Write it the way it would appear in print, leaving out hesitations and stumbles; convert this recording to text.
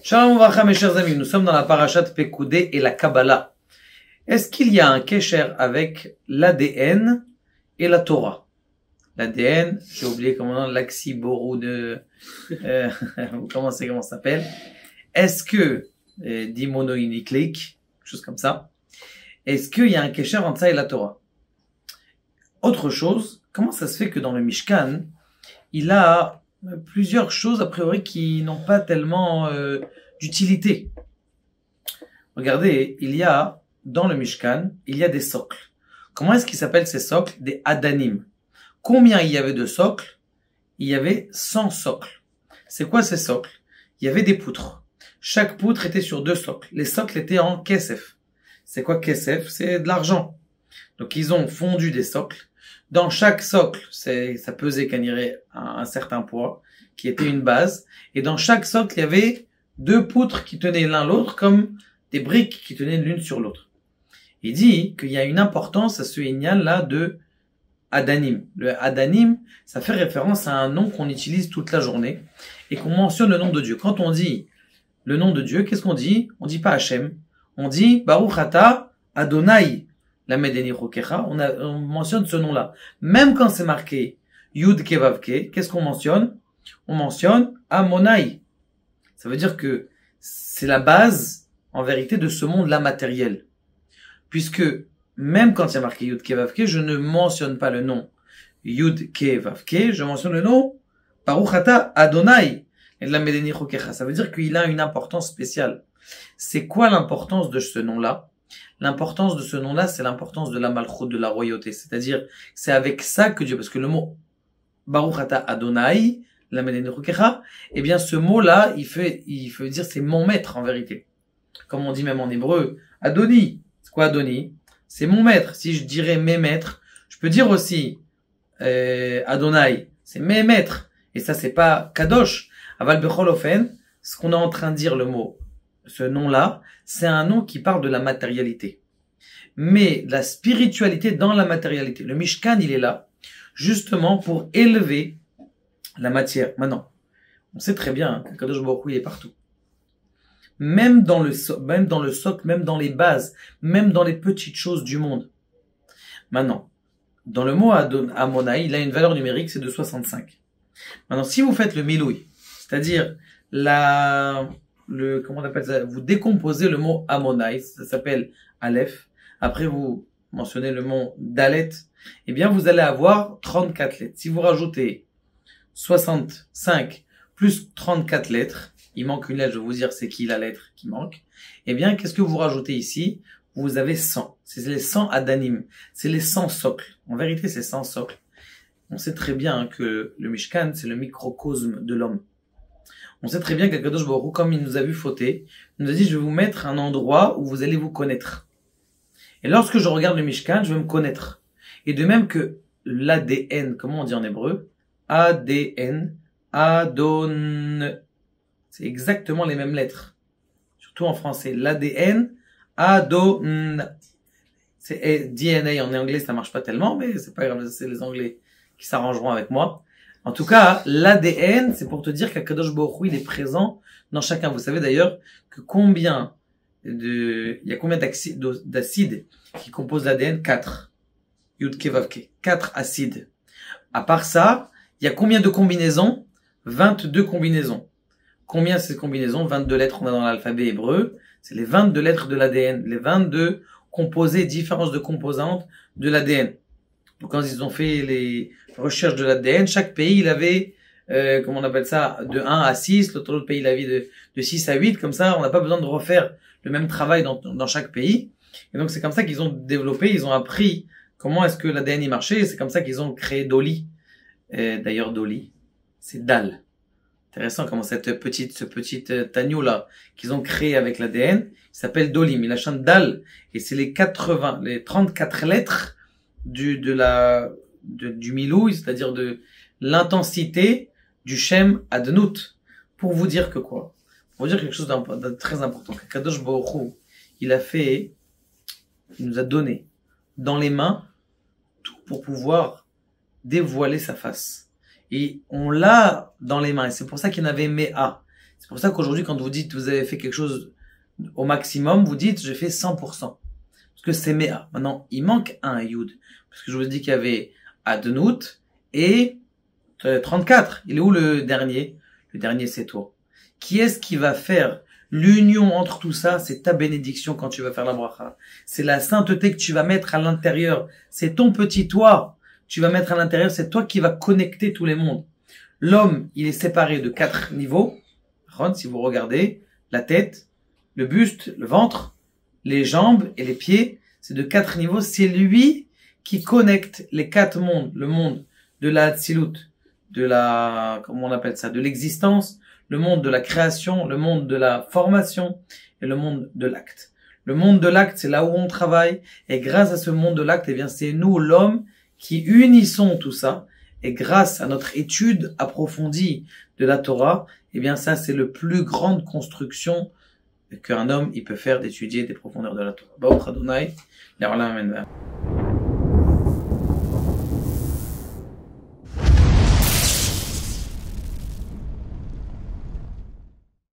Shalom Uvracha, mes chers amis, nous sommes dans la parashat Pekoudé et la Kabbalah. Est-ce qu'il y a un kesher avec l'ADN et la Torah? L'ADN, j'ai oublié comment l'axiborou de, comment ça s'appelle? Est-ce que, dimonoïniclique, chose comme ça. Est-ce qu'il y a un kesher entre ça et la Torah? Autre chose, comment ça se fait que dans le Mishkan, il a plusieurs choses a priori qui n'ont pas tellement d'utilité. Regardez, il y a dans le Mishkan, il y a des socles. Comment est-ce qu'ils s'appellent ces socles? Des adanim. Combien il y avait de socles? Il y avait 100 socles. C'est quoi ces socles? Il y avait des poutres. Chaque poutre était sur 2 socles. Les socles étaient en kesef. C'est quoi kesef? C'est de l'argent. Donc ils ont fondu des socles. Dans chaque socle, ça pesait un certain poids, qui était une base. Et dans chaque socle, il y avait 2 poutres qui tenaient l'un l'autre comme des briques qui tenaient l'une sur l'autre. Il dit qu'il y a une importance à ce ignal-là de Adanim. Le Adanim, ça fait référence à un nom qu'on utilise toute la journée et qu'on mentionne le nom de Dieu. Quand on dit le nom de Dieu, qu'est-ce qu'on dit? On dit pas Hachem. On dit Baruch Ata Adonai. La Medeni Rokecha, on mentionne ce nom-là. Même quand c'est marqué Yud Kevavke, qu'est-ce qu'on mentionne? On mentionne Amonai. Ça veut dire que c'est la base, en vérité, de ce monde-là matériel. Puisque, même quand il y a marqué Yud Kevavke, je ne mentionne pas le nom Yud Kevavke, je mentionne le nom Baruch Ata Adonai. Et de la Medeni Rokecha. Ça veut dire qu'il a une importance spéciale. C'est quoi l'importance de ce nom-là? L'importance de ce nom-là, c'est l'importance de la malchoute, de la royauté. C'est-à-dire, c'est avec ça que Dieu, parce que le mot Baruch Ata Adonai, la Medeni Rokecha, eh bien, ce mot-là, il veut dire c'est mon maître, en vérité. Comme on dit même en hébreu, Adoni. C'est quoi Adoni? C'est mon maître. Si je dirais mes maîtres, je peux dire aussi, Adonai. C'est mes maîtres. Et ça, c'est pas Kadosh. Aval Bechol Ofen, ce qu'on est en train de dire, le mot, ce nom-là, c'est un nom qui parle de la matérialité. Mais la spiritualité dans la matérialité. Le Mishkan, il est là, justement pour élever la matière. Maintenant, on sait très bien que Kadosh Baruch Hu, il est partout. Même dans le socle, même dans les bases, même dans les petites choses du monde. Maintenant, dans le mot Amonai, il a une valeur numérique, c'est de 65. Maintenant, si vous faites le milouï, c'est-à-dire comment on appelle ça? Vous décomposez le mot Amonai, ça s'appelle Aleph. Après, vous mentionnez le mot Dalet. Eh bien, vous allez avoir 34 lettres. Si vous rajoutez 65 plus 34 lettres, il manque une lettre, je vais vous dire c'est qui la lettre qui manque. Eh bien, qu'est-ce que vous rajoutez ici? Vous avez 100. C'est les 100 Adanim. C'est les 100 socles. En vérité, c'est 100 socles. On sait très bien que le Mishkan, c'est le microcosme de l'homme. On sait très bien qu'Akadosh Baruch Hu, comme il nous a vu fauter, il nous a dit, je vais vous mettre un endroit où vous allez vous connaître. Et lorsque je regarde le Mishkan, je vais me connaître. Et de même que l'ADN, comment on dit en hébreu? ADN, Adon. C'est exactement les mêmes lettres. Surtout en français. L'ADN, Adon. C'est DNA en anglais, ça marche pas tellement, mais c'est pas grave, c'est les anglais qui s'arrangeront avec moi. En tout cas, l'ADN, c'est pour te dire qu'Akadosh Baruch Hu, il est présent dans chacun. Vous savez d'ailleurs que il y a combien d'acides qui composent l'ADN? 4. Yud Kevavke. 4 acides. À part ça, il y a combien de combinaisons? 22 combinaisons. Combien ces combinaisons? 22 lettres on a dans l'alphabet hébreu. C'est les 22 lettres de l'ADN. Les 22 composés, différences de composantes de l'ADN. Donc quand ils ont fait les recherches de l'ADN, chaque pays il avait, comment on appelle ça, de 1 à 6, l'autre pays il avait de 6 à 8, comme ça on n'a pas besoin de refaire le même travail dans chaque pays. Et donc c'est comme ça qu'ils ont développé, ils ont appris comment est-ce que l'ADN y marchait, et c'est comme ça qu'ils ont créé Dolly. D'ailleurs Dolly, c'est Dal. Intéressant comment ce petit agneau là qu'ils ont créé avec l'ADN, il s'appelle Dolly, mais la chante Dal, et c'est les 34 lettres du Milouï, c'est-à-dire de l'intensité du Shem Adnout. Pour vous dire que quoi? Pour vous dire quelque chose de très important. Kadosh Baruch Hu, il nous a donné dans les mains tout pour pouvoir dévoiler sa face. Et on l'a dans les mains. Et c'est pour ça qu'il y en avait Méa. C'est pour ça qu'aujourd'hui, quand vous dites vous avez fait quelque chose au maximum, vous dites j'ai fait 100%. Parce que c'est Mea. Maintenant, il manque un Yud. Parce que je vous ai dit qu'il y avait Adnout et 34. Il est où le dernier? Le dernier, c'est toi. Qui est-ce qui va faire l'union entre tout ça? C'est ta bénédiction quand tu vas faire la bracha. C'est la sainteté que tu vas mettre à l'intérieur. C'est ton petit toi. Tu vas mettre à l'intérieur. C'est toi qui va connecter tous les mondes. L'homme, il est séparé de 4 niveaux. Si vous regardez, la tête, le buste, le ventre, les jambes et les pieds, c'est de 4 niveaux. C'est lui qui connecte les 4 mondes. Le monde de la Hatzilut, de la, comment on appelle ça, de l'existence, le monde de la création, le monde de la formation et le monde de l'acte. Le monde de l'acte, c'est là où on travaille. Et grâce à ce monde de l'acte, eh bien, c'est nous, l'homme, qui unissons tout ça. Et grâce à notre étude approfondie de la Torah, eh bien, ça, c'est le plus grande construction qu'un homme, il peut faire d'étudier des profondeurs de la Torah. Baruch Adonai, Le'olam Amen.